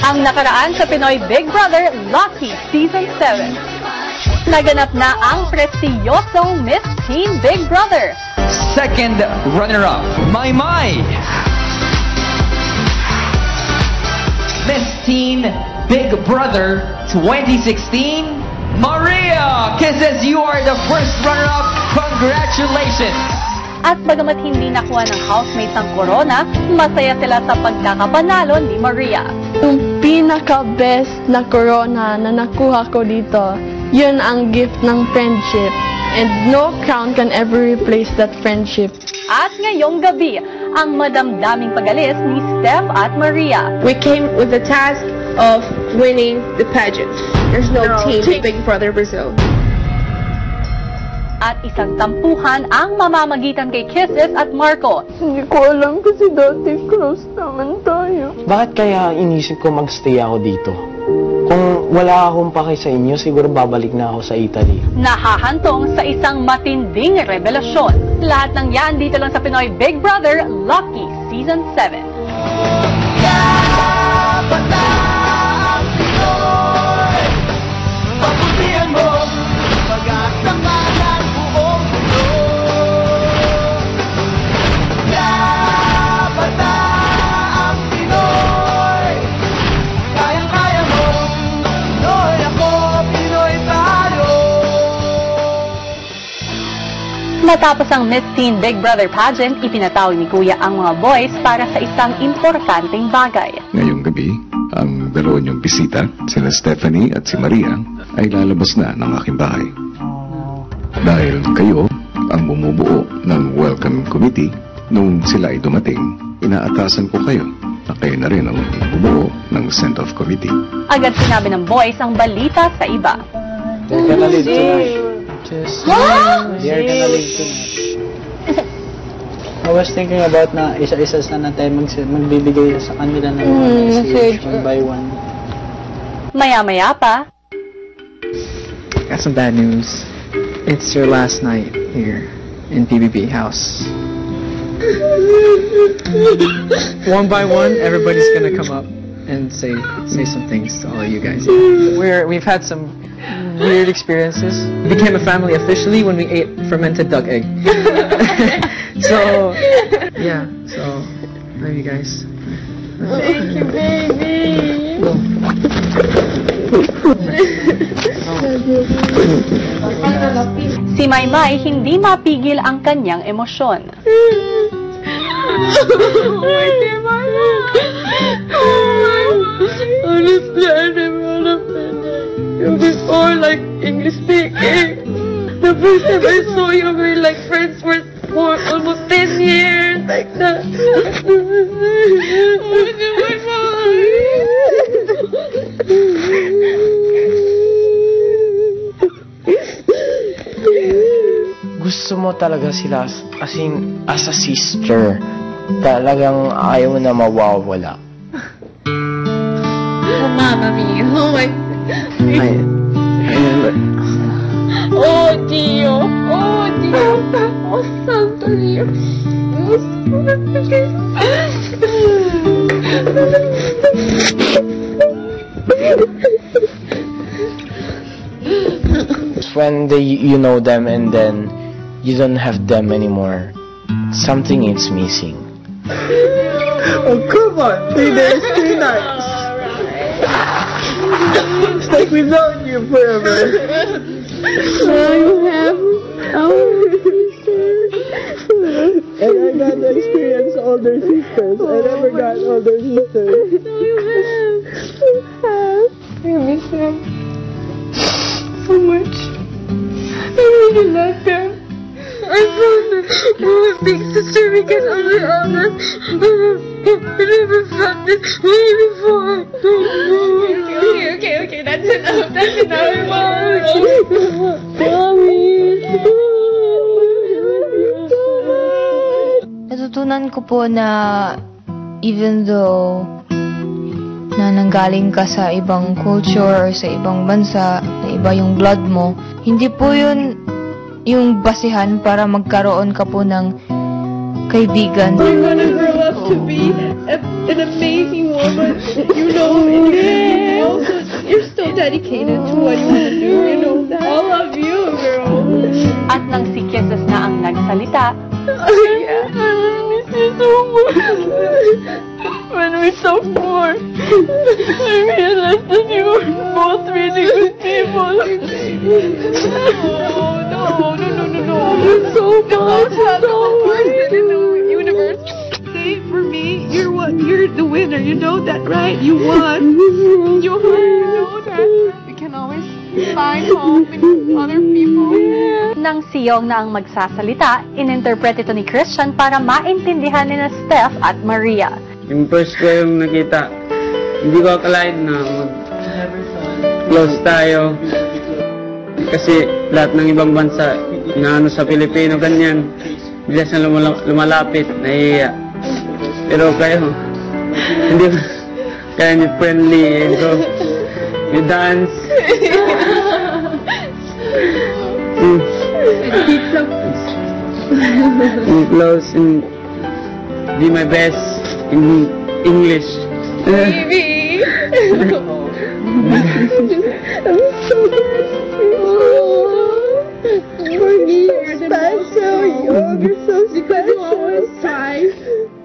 Ang nakaraan sa Pinoy Big Brother Lucky Season 7. Naganap na ang prestiyosong Miss Teen Big Brother. Second runner-up, Maymay. Miss Teen Big Brother 2016, Maria. Kisses, you are the first runner-up. Congratulations! At bagamat hindi nakuha ng housemates ang corona, masaya sila sa pagkakapanalo ni Maria. Yung pinaka-best na corona na nakuha ko dito, yun ang gift ng friendship. And no crown can ever replace that friendship. At ngayong gabi, ang madamdaming pag-alis ni Steph at Maria. We came with the task of winning the pageant. There's no team Big Brother Brazil. At isang tampuhan ang mamamagitan kay Kisses at Marco. Hindi ko alam kasi dati close naman tayo. Bakit kaya inisip ko magstay ako dito? Kung wala akong pakay sa inyo, siguro babalik na ako sa Italy. Nahahantong sa isang matinding revelasyon. Lahat ng yan dito lang sa Pinoy Big Brother Lucky Season 7. Dapat na ang Pinoy, pagputihan mo, pag-asama ng buong mundo. Dapat na ang Pinoy, kayang-kaya mo, Pinoy ako, Pinoy tayo. Matapos ang Miss Teen Big Brother pageant, ipinatawag ni Kuya ang mga boys para sa isang importanteng bagay. Ngayong gabi, ang dalawa niyong bisita, sila Stephanie at si Maria, ay lalabas na ng aking bahay. Dahil kayo ang bumubuo ng welcome committee, nung sila ay dumating, inaatasan ko kayo na kayo na rin ang bumubuo ng send-off committee. Agad sinabi ng boys ang balita sa iba. They're gonna live tonight. They're gonna live tonight. I was thinking about na isa-isa na tayo magbibigay sa kanila ng message one by one. Maya-maya pa, Got some bad news. It's your last night here in PBB house. One by one, everybody's gonna come up and say some things to all you guys. We've had some weird experiences. We became a family officially when we ate fermented duck egg. So, yeah. So, love you guys. Thank you, baby. si Maymay hindi mapigil ang kanyang emosyon. Honestly, I never understood you before, like English speaking. The first time I saw you, we were like friends for almost 10 years, like that. Gusto mo talaga sila as a sister. Talagang ayaw na mawawala. Oh, Mama mia. Oh, my... Oh, Dio. Oh, Dio. Oh, Santo Dio. When you know them and then you don't have them anymore, something is missing. Oh, come on. 3 days, 3 nights. It's like we've known you forever. Now you have And I got to experience older sisters. I never got older sisters. You have. I miss him so much. I really love him. I found my big sister because of the others. I never felt this way before. Okay. That's enough. Mommy. Natutunan ko po na even though na nanggaling ka sa ibang culture or sa ibang bansa, na iba yung blood mo, hindi po yun yung basihan para magkaroon ka po ng kaibigan. We're gonna grow up to be an amazing woman. You know, you're still dedicated to what you want to do. You know that. I love you, girl. At nang si Kisses na ang nagsalita, Yeah, I miss you so much. When we talked more, I realized that you were both really good people. No. You're so much. In the universe. Say for me, you're the winner. You know that, right? You won. You know that. We can always find home in other people. nang si Yong na ang magsasalita, ininterpret ito ni Christian para maintindihan ni na Steph at Maria. Yung first ko yung nakita, hindi ko akalain na mag-close tayo. Kasi lahat ng ibang bansa, na sa Pilipino, ganyan. Bilas na lumalapit, nahihiya. Pero kayo, hindi kaya niyo friendly, and so, you dance. Close and be my best in English. Baby! I'm so for me, you're special. You're so special.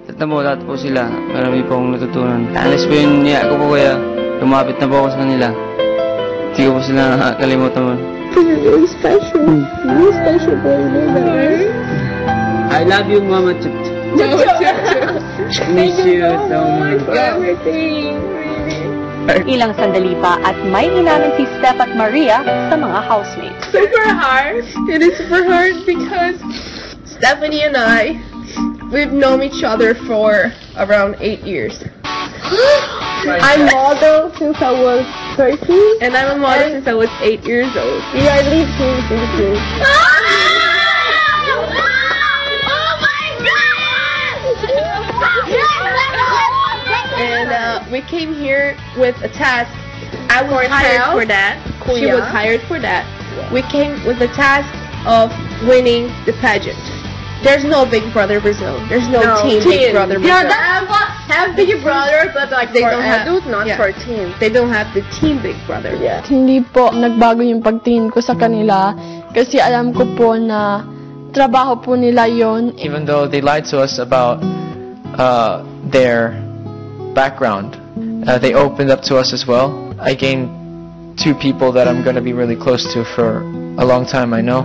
At na po, lahat po sila. Marami po akong natutunan. Alis po yung niya ko po kaya. Lumapit na po ako sa kanila. Hindi ko po sila nakakalimutan mo. You're really special. Really special boy. You know that, right? I love you, Mama Chup. Miss you so much. Everything. Ilang sandali pa at may inamin si Steph at Maria sa mga housemates. Super hard. It is super hard because Stephanie and we've known each other for around 8 years. I'm model since I was 13. And I'm a model since I was 8 years old. We are lead teams in the team. And we came here with a task. I was hired for that. She was hired for that. We came with the task of winning the pageant. There's no Big Brother Brazil. There's no team Big Brother Brazil. Yeah, have Big Brother, but like They for don't have- adult, not yeah. for teen. They don't have the team Big Brother. Yeah. Hindi po nagbago yung pagtingin ko sa kanila kasi alam ko po na trabaho po nila yon. Even though they lied to us about their background, they opened up to us as well. I gained 2 people that I'm going to be really close to for a long time. I know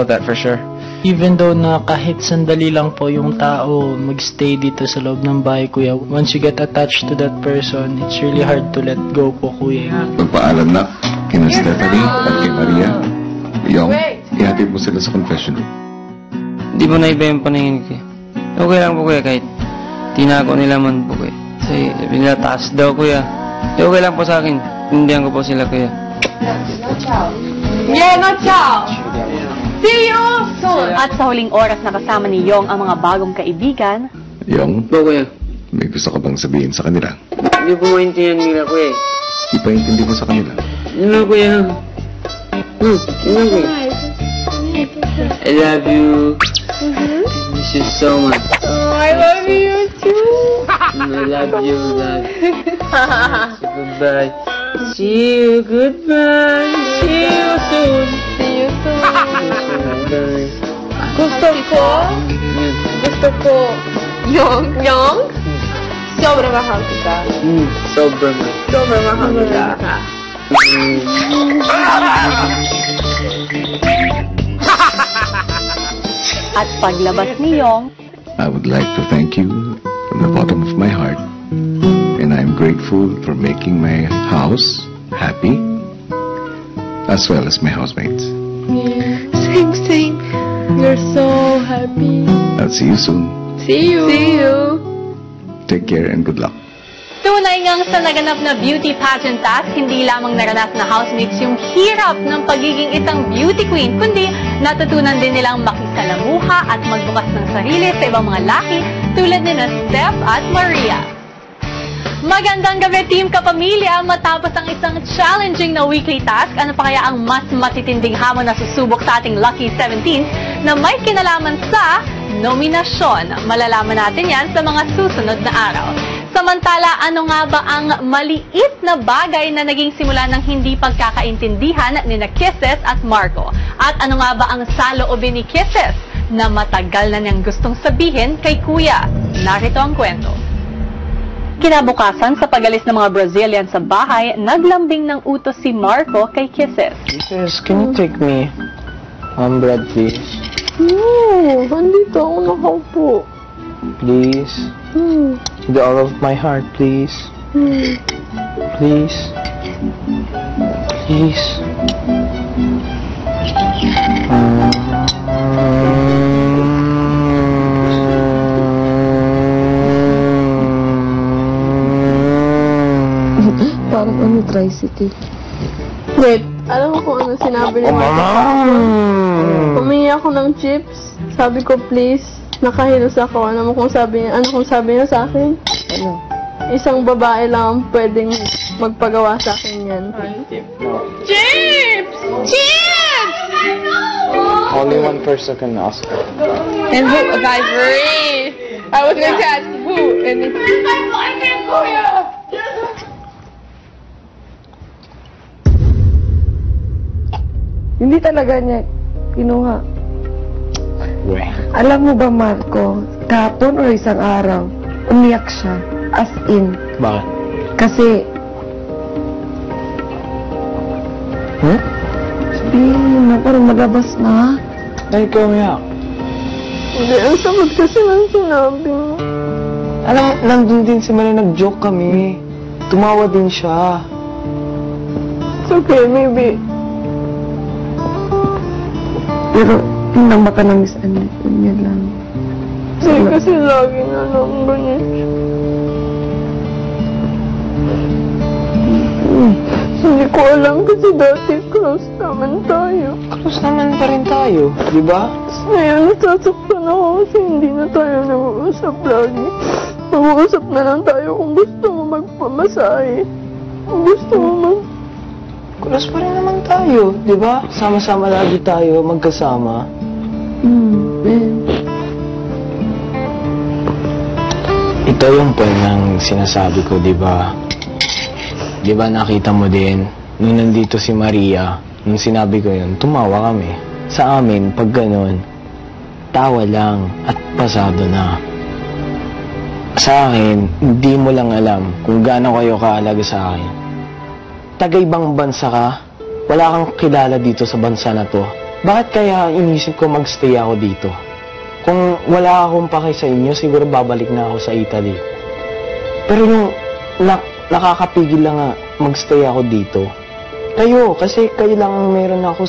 that for sure. Even though na kahit sandali lang po yung tao magstay dito sa loob ng bahay, kuya, once you get attached to that person, it's really hard to let go po, kuya. Magpaalam na kina Stephanie at kay Maria. Yung, ihatid mo sila sa confession room. Hindi po na iba yung paningin ko. Okay lang po kuya kahit tinago nila man po kuya. Kasi sabi nila taas daw kuya. Okay lang po sa akin. Hindihan ko po sila kuya. Yeah, not ciao. See you soon. At sa huling oras nakasama ni Yong ang mga bagong kaibigan, Yung, Po kuya. may gusto ka bang sabihin sa kanila? Hindi po maintindihan nila kuya. Ipaintindi mo sa kanila. Yun lang kuya. Yun lang kuya. I love you. Miss you so much. Oh, I love you too. I love you. Goodbye. See you. Goodbye. See you soon. See you soon. Goodbye. Gusto ko. Yong. Sobrang mahal kita. Sobrang. Sobrang mahal kita. at paglabas ni Yong, I would like to thank you from the bottom of my heart, and I'm grateful for making my house happy, as well as my housemates. Same. We're so happy. I'll see you soon. See you. Take care and good luck. tunay ngang sa naganap na beauty pageant task, hindi lamang naranas na housemates yung hirap ng pagiging isang beauty queen, kundi natutunan din nilang makisalamuha at magbukas ng sarili sa ibang mga laki tulad ni na Steph at Maria. Magandang gabi, Team Kapamilya! Matapos ang isang challenging na weekly task, ano pa kaya ang mas matitinding hamon na susubok sa ating Lucky 17 na may kinalaman sa nominasyon? Malalaman natin yan sa mga susunod na araw. Samantala, ano nga ba ang maliit na bagay na naging simula ng hindi pagkakaintindihan ni na Kisses at Marco? At ano nga ba ang saloobin ni Kisses na matagal na niyang gustong sabihin kay Kuya? Narito ang kwento. Kinabukasan, sa pagalis ng mga Brazilian sa bahay, naglambing ng utos si Marco kay Kisses. Kisses, can you take me one bread, please? No, andito ako nakaupo. Please? With all of my heart, please. Please. Please. Parang ano, tricycle. Wait, alam mo kung ano sinabi ni Marco? Humingi ako ng chips. Sabi ko, please. Nakahilos ako. Ano kung sabi niya sa akin? Ano? Isang babae lang ang pwedeng magpagawa sa akin yan. Chips! Chips! Only one person can ask. And who? Ivory! I was going to ask who? And it's... Hindi talaga niya kinuha. Alam mo ba, Marco, kahapon o isang araw, umiyak siya. As in. Bakit? Kasi... Sabihin mo na, parang malabas na. Dahil ka umiyak. Hindi, ang samad kasi ng sinabi mo. Alam mo, nandun din si Mali, nag-joke kami. Tumawa din siya. It's okay, maybe. Pero, tingnan mata ng misunderstood niya lang. Kasi lagi na lang ganyan siya. Hindi ko alam kasi dati close naman tayo. Close naman pa rin tayo, di ba? Ngayon, nasasaktan ako kasi hindi na tayo nag-uusap lagi. Mag-uusap na lang tayo kung gusto mo magpamasahe. Kung gusto mo Close pa rin naman tayo, di ba? Sama-sama lagi tayo, magkasama. Ito yung point ng sinasabi ko, di ba? Di ba nakita mo din, nung nandito si Maria, nung sinabi ko yun, tumawa kami. Sa amin, pag ganun, tawa lang at pasado na. Sa akin, hindi mo lang alam kung gaano kayo kaalaga sa akin. Taga-ibang bansa ka, wala kang kilala dito sa bansa na to. Bakit kaya inisip ko magstay ako dito? Kung wala akong pake sa inyo, siguro babalik na ako sa Italy. Pero yung nakakapigil lang nga magstay ako dito. Kayo, kasi kayo lang ang meron ako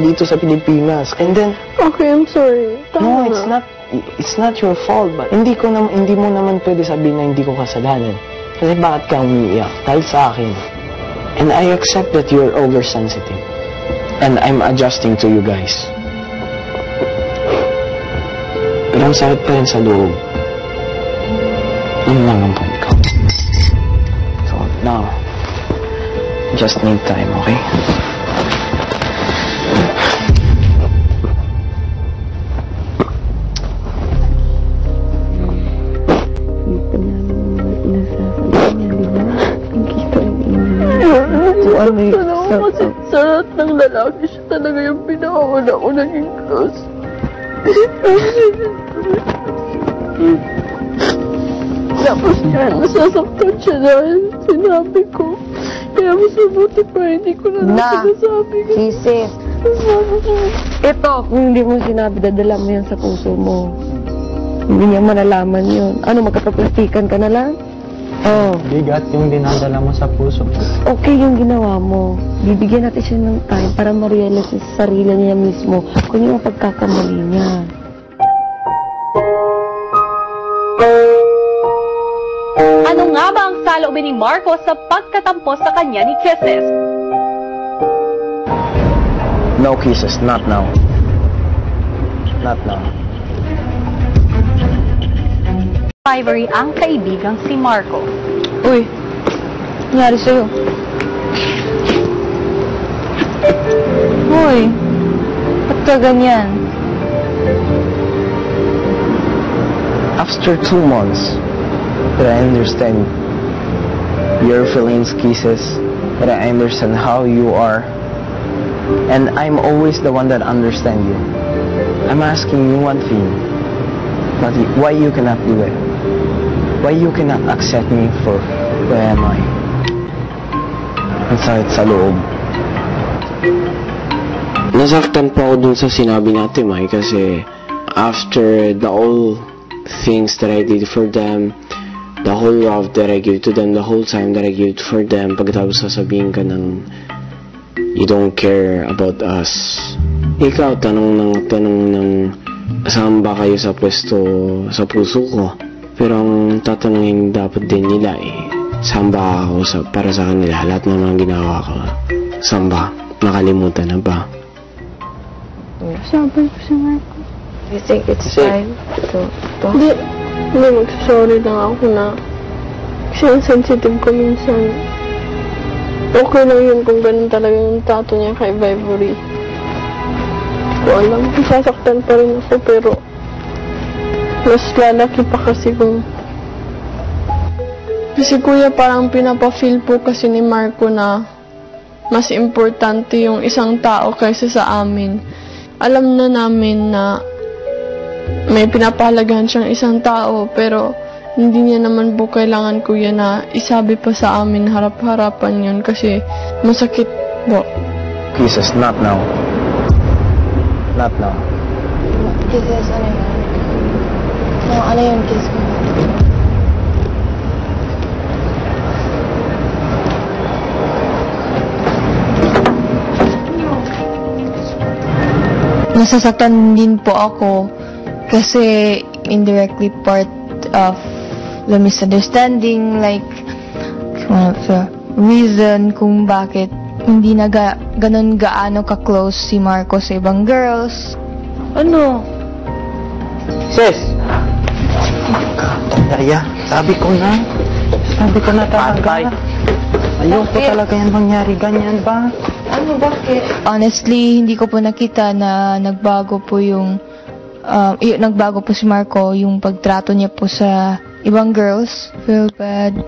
dito sa Pilipinas. And then... Okay, I'm sorry. No, it's not your fault. But hindi mo naman pwede sabihin na hindi ko kasalanan. Kasi bakit ka umiiyak? Dahil sa akin. And I accept that you're oversensitive. And I'm adjusting to you guys. Pero ang sakit pa rin sa loob. Yun lang ang point ko. So, now, just need time, okay? Sa lahat ng lalaki, siya talaga yung pinakauna ko naging close. Tapos yan, nasasaktan siya dahil sinabi ko. Kaya mas mabuti pa, hindi ko na sinasabi. Kisses. Ito, kung hindi mo sinabi, dadala mo yan sa puso mo. Hindi niya malalaman yun. Ano, magkakaplastikan ka na lang? Oh. Bigat yung dinadala mo sa puso. Okay yung ginawa mo. Bibigyan natin siya ng time para ma-realize sa sarili niya mismo kung yung pagkakamali niya. Ano nga ba ang saloobin ni Marco sa pagkatampo sa kanya ni Kisses? No kisses, not now. Not now. Ivory ang kaibigang si Marco. Uy, nangyari sa'yo? Uy, ba't ka ganyan? After 2 months, that I understand your feelings, kisses, that I understand how you are, and I'm always the one that understand you. I'm asking you one thing, but why you cannot do it? Why you cannot accept me for who am I? Ang sakit sa loob. Nasaktan pa ako dun sa sinabi natin, Mai, kasi after the all things that I did for them, the whole love that I give to them, the whole time that I give for them, pagkatapos sasabihin ka ng you don't care about us. Ikaw, tanong ng saan ba kayo sa pwesto sa puso ko? Pero ang tatanungin dapat din nila saan ba ako para sa kanila? Lahat ng mga ginawa ko, saan ba? Nakalimutan na ba? Sabi ko sa Marco. You think it's time to talk? Hindi, magsasorry lang ako na kasi ang sensitive ko minsan. Okay lang yun kung ganun talaga yung tato niya kay Vivory. Ko alam, sasaktan pa rin ako pero mas lalaki pa kasi kuya parang pinapa-feel po kasi ni Marco na mas importante yung isang tao kaysa sa amin. Alam na namin na may pinapahalagahan siyang isang tao pero hindi niya naman po kailangan kuya na isabi pa sa amin harap-harapan yun kasi masakit po. Kisses, not now. Not now. Kisses, ano yun? Ano yung kiss ko? Nasasaktan din po ako kasi indirectly part of the misunderstanding, like one of the reason kung bakit hindi na ganun gaano ka-close si Marco sa ibang girls. Ano? Sis! Daria, sabi ko na talaga. Ayoko talaga yan mangyari, ganyan ba? Ano, bakit? Honestly, hindi ko po nakita na nagbago po si Marco yung pagtrato niya po sa ibang girls. Feel bad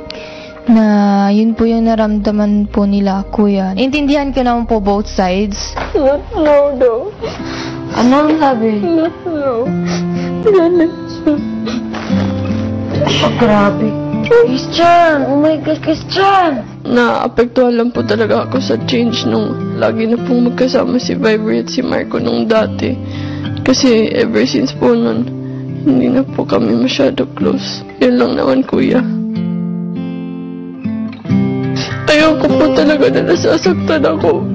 na yun po yung naramdaman po nila, kuya. Intindihan ko naman po both sides. Not now, though. Ano ang sabi? Not now. Oh, grabe. Christian! Oh my God, Christian! Naapektuhan lang po talaga ako sa change nung lagi na pong magkasama si Vivory at si Marco nung dati. Kasi ever since po nun, hindi na po kami masyado close. Yun lang naman, kuya. Ayoko po talaga na nasasaktan ako.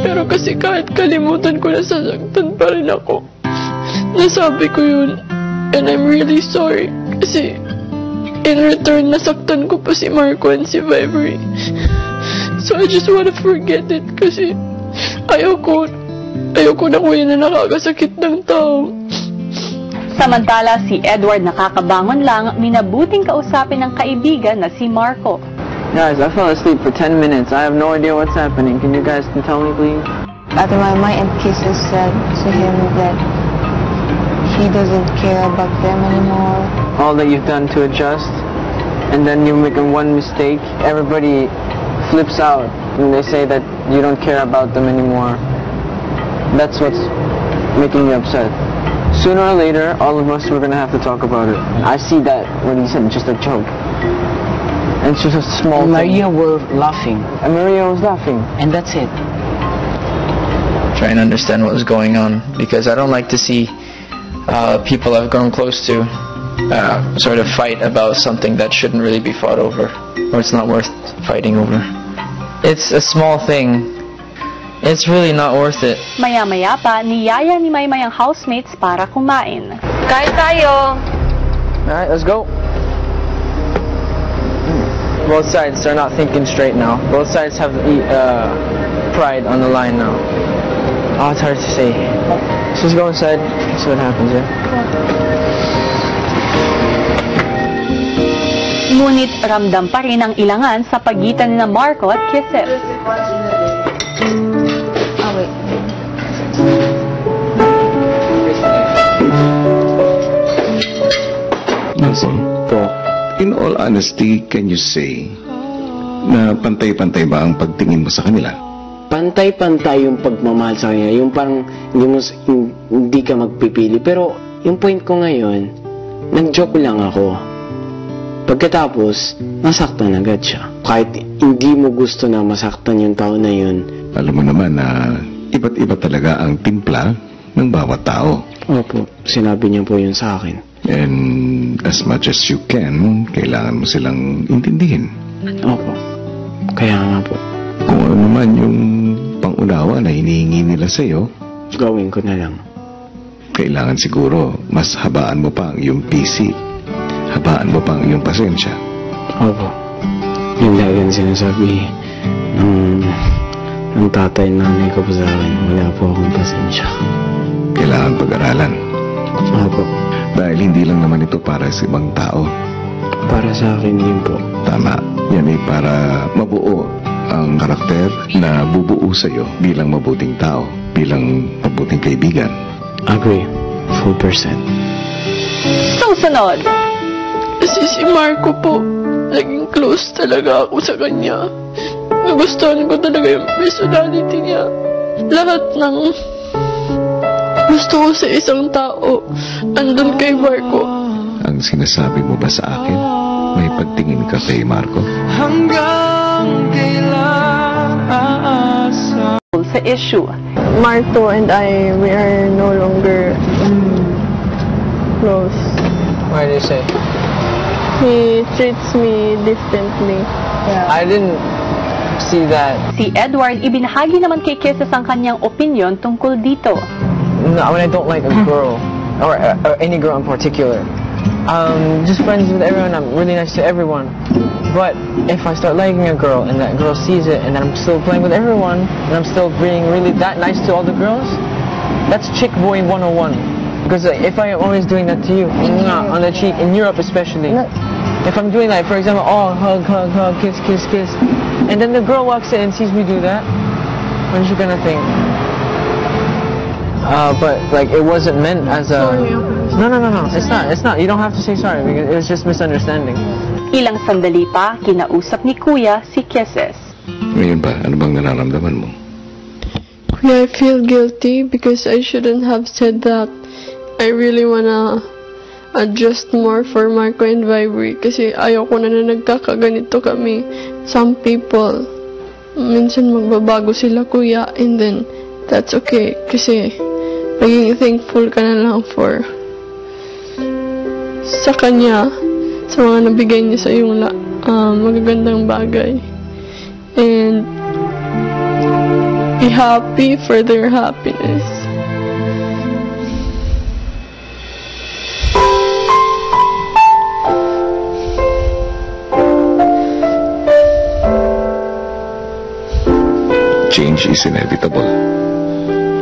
Pero kasi kahit kalimutan ko, nasasaktan pa rin ako. Nasabi ko yun. And I'm really sorry. Kasi in return, nasaktan ko pa si Marco and si Vivory. So I just wanna forget it kasi ayoko na kuya na nakakasakit ng tao. Samantala, si Edward nakakabangon lang, minabuting kausapin ng kaibigan na si Marco. Guys, I fell asleep for 10 minutes. I have no idea what's happening. Can you guys tell me, please? Ate Mama and Kisses said to him that he doesn't care about them anymore. All that you've done to adjust, and then you make one mistake, everybody flips out, and they say that you don't care about them anymore. That's what's making me upset. Sooner or later, all of us were gonna have to talk about it. I see that what he said, just a joke. And it's just a small thing. Maria were laughing. And Maria was laughing. And that's it. Try and understand what was going on, because I don't like to see people I've grown close to sort of fight about something that shouldn't really be fought over, or it's not worth fighting over. It's a small thing. It's really not worth it. Maya-maya pa, niyaya ni Maymay ang housemates para kumain. Kain tayo! Alright, let's go. Both sides are not thinking straight now. Both sides have pride on the line now. Oh, it's hard to say. Let's just go inside, see what happens, yeah? Ngunit ramdam pa rin ang ilangan sa pagitan ni Marco at Kisses. Nelson, in all honesty, can you say na pantay-pantay ba ang pagtingin mo sa kanila? Pantay-pantay yung pagmamahal sa kanya. Yung parang hindi ka magpipili. Pero yung point ko ngayon, nag-joke lang ako. Pagkatapos, nasaktan agad siya. Kahit hindi mo gusto na masaktan yung tao na yun. Alam mo naman na iba't iba talaga ang timpla ng bawat tao. Opo, sinabi niya po yun sa akin. And as much as you can, kailangan mo silang intindihin. Opo, kaya nga po. Kung ano naman yung pangunawa na hinihingi nila sa'yo, gawin ko na lang. Kailangan siguro mas habaan mo pa ang iyong PC. Habaan mo pa ang iyong pasensya. Opo. Yung lagi ang sinasabi ng tatay na nanay ko po sa akin, wala po akong pasensya. Kailangan pag-aralan. Opo. Dahil hindi lang naman ito para sa ibang tao. Para sa akin din po. Tama. Yan ay para mabuo ang karakter na bubuo sa'yo bilang mabuting tao, bilang mabuting kaibigan. Agree. Full percent. Susunod. Kasi si Marco po, naging close talaga ako sa kanya. Nagustuhan ko talaga yung personality niya. Lahat ng gusto ko sa isang tao, andun kay Marco. Ang sinasabi mo ba sa akin, may pagtingin ka kay Marco? Hanggang kailan aasa sa issue. Marco and I, we are no longer close. Why do you say? He treats me differently. I didn't see that. Si Edward, ibinahagi naman kay Kisses ang kanyang opinion tungkol dito. No, when I don't like a girl, or any girl in particular, just friends with everyone, I'm really nice to everyone. But if I start liking a girl and that girl sees it and then I'm still playing with everyone and I'm still being really that nice to all the girls, that's chick boy 101. Because if I am always doing that to you, on the cheek, in Europe especially, if I'm doing that, for example, oh, hug, hug, hug, kiss, kiss, kiss, and then the girl walks in and sees me do that, what is she gonna think? But like it wasn't meant as a... No, it's not. You don't have to say sorry because it was just misunderstanding. Ilang sandali pa, kinausap ni Kuya si Kisses. Ngayon ba, ano bang nararamdaman mo? Kuya, I feel guilty because I shouldn't have said that. I really wanna adjust more for Marco and Vibery kasi ayoko na nagkakaganito kami. Some people, minsan magbabago sila, Kuya, and then that's okay kasi maging thankful ka na lang for sa kanya, sa mga nabigay niya sa iyong magagandang bagay. And be happy for their happiness. Change is inevitable.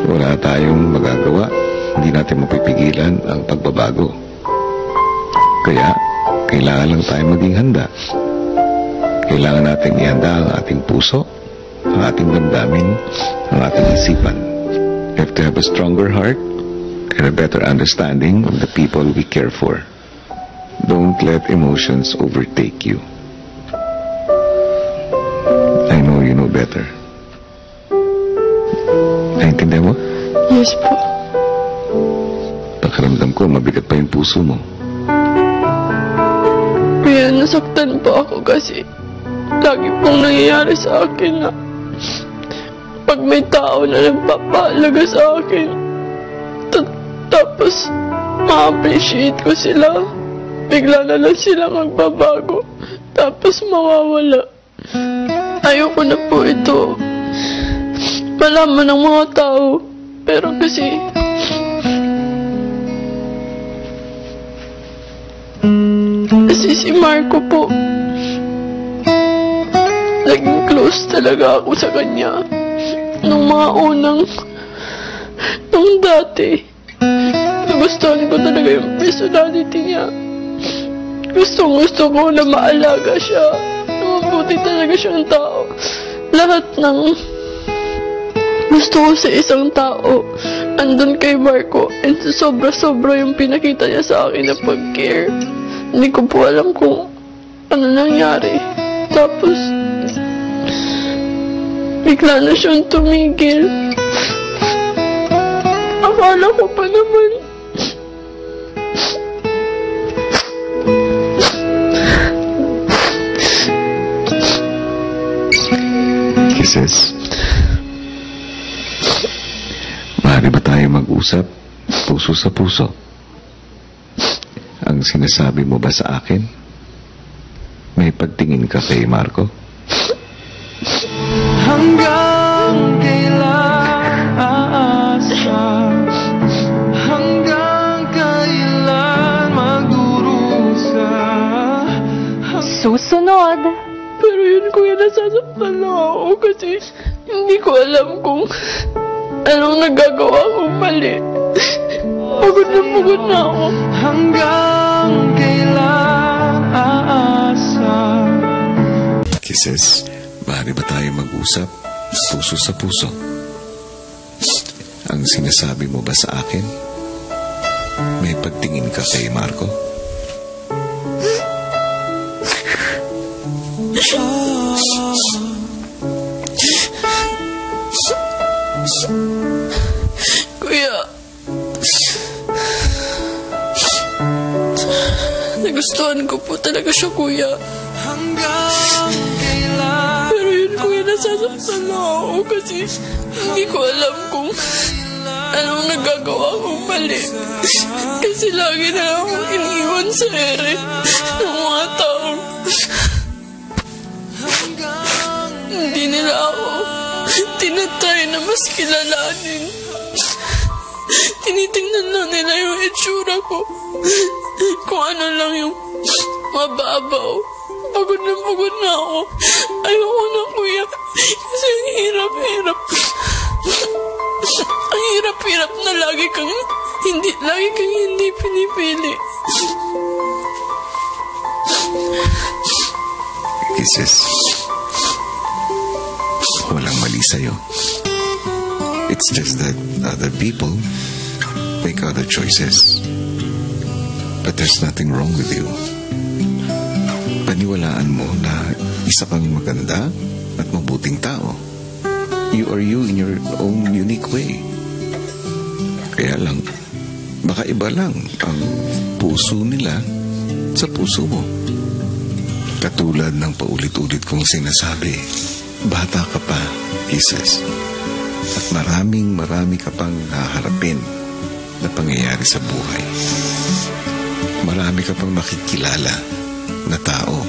Wala tayong magagawa. Hindi natin mapipigilan ang pagbabago. Kaya, kailangan lang tayo maging handa. Kailangan natin ihanda ang ating puso, ang ating damdamin, ang ating isipan. We have to have a stronger heart and a better understanding of the people we care for. Don't let emotions overtake you. I know you know better. Naintindihan mo? Yes po. Pakiramdam ko, mabigat pa yung puso mo. Kaya nasaktan po ako kasi lagi pong nangyayari sa akin na pag may tao na nagpapahalaga sa akin, tapos ma-appreciate ko sila, bigla na lang sila magbabago, tapos mawawala. Ayoko na po ito malaman ng mga tao, pero kasi si Marco po, naging close talaga ako sa kanya nung mga nung dati. Nagustuhan ko talaga yung personality niya. Gusto ko na maalaga siya, na mabuti talaga siyang tao. Lahat ng gusto ko sa isang tao, andun kay Marco, and sobra-sobra yung pinakita niya sa akin na pag-care. Hindi ko po alam kung ano nangyari. Tapos, bigla na siyang tumigil. Akala ko pa naman, Kisses, maaari ba tayo mag-usap puso sa puso? Ang sinasabi mo ba sa akin? May pagtingin ka kay Marco? Hanggang kailan aasa? Hanggang kailan magdurusa? Susunod. Pero yun, kuya, nasasaktan na ako kasi hindi ko alam kung anong nagagawa kong mali. Pagod na ako. Hanggang kailan aasa? Kisses, maaari ba tayo mag-usap puso sa puso? Ang sinasabi mo ba sa akin? May pagtingin ka kay Marco? Kuya, nagustuhan ko po talaga siya, kuya. Pero yun, kuya, nasasaktan na ako kasi hindi ko alam kung anong nagagawa kong mali. Kasi lagi na akong iniwan sa ere ng mga tao. Hindi nila ako tinatry na mas kilalanin. Tinitingnan lang nila yung itsura ko. Kung ano lang yung mababaw. Pagod na ako. Ayoko na, kuya. Kasi ang hirap-hirap. Ang hirap-hirap na lagi kang hindi pinipili. Kisses, walang mali sa'yo. It's just that other people make other choices. But there's nothing wrong with you. Paniwalaan mo na isa kang maganda at mabuting tao. You are you in your own unique way. Kaya lang, baka iba lang ang puso nila sa puso mo. Katulad ng paulit-ulit kong sinasabi, bata ka pa, Kisses. At marami ka pang haharapin na pangyayari sa buhay. Marami ka pang makikilala na tao.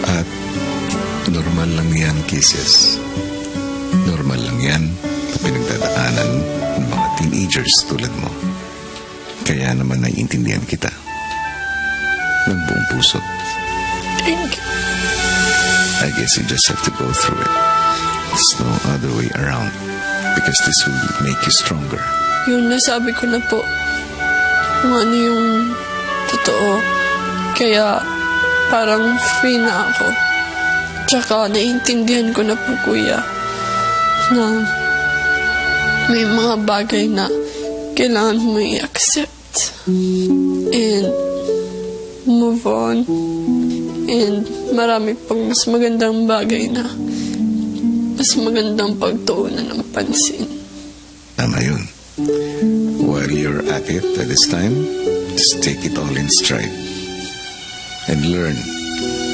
At normal lang yan, Kisses. Normal lang yan na pinagdadaanan ng mga teenagers tulad mo. Kaya naman naiintindihan kita ng buong puso. Thank you. I guess you just have to go through it. There's no other way around because this will make you stronger. Yung nasabi ko na po kung ano yung totoo. Kaya parang free na ako. Tsaka naiintindihan ko na po, kuya, na may mga bagay na kailangan mo i-accept and move on. And marami pang mas magandang bagay na mas magandang pagtuunan ng pansin. Tama yun. While you're at it at this time, just take it all in stride and learn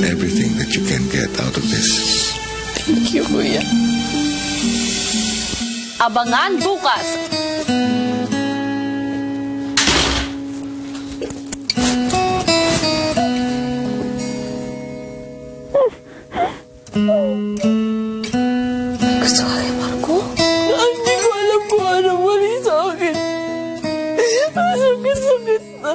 everything that you can get out of this. Thank you, kuya. Abangan bukas. Gusto ka kay Marco? Hindi ko alam kung ano mali sa akin. Sakit na.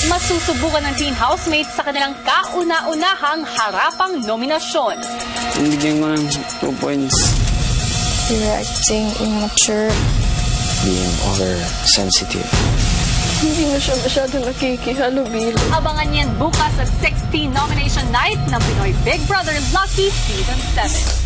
Masusubukan ng teen housemates sa kanilang kauna-unahang harapang nominasyon. Bigyan ko ng 2 points. You're acting immature. Being oversensitive. Hindi na siya masyado nakikihalubilo. Abangan yan bukas sa 16 nomination night ng Pinoy Big Brother Lucky Season 7.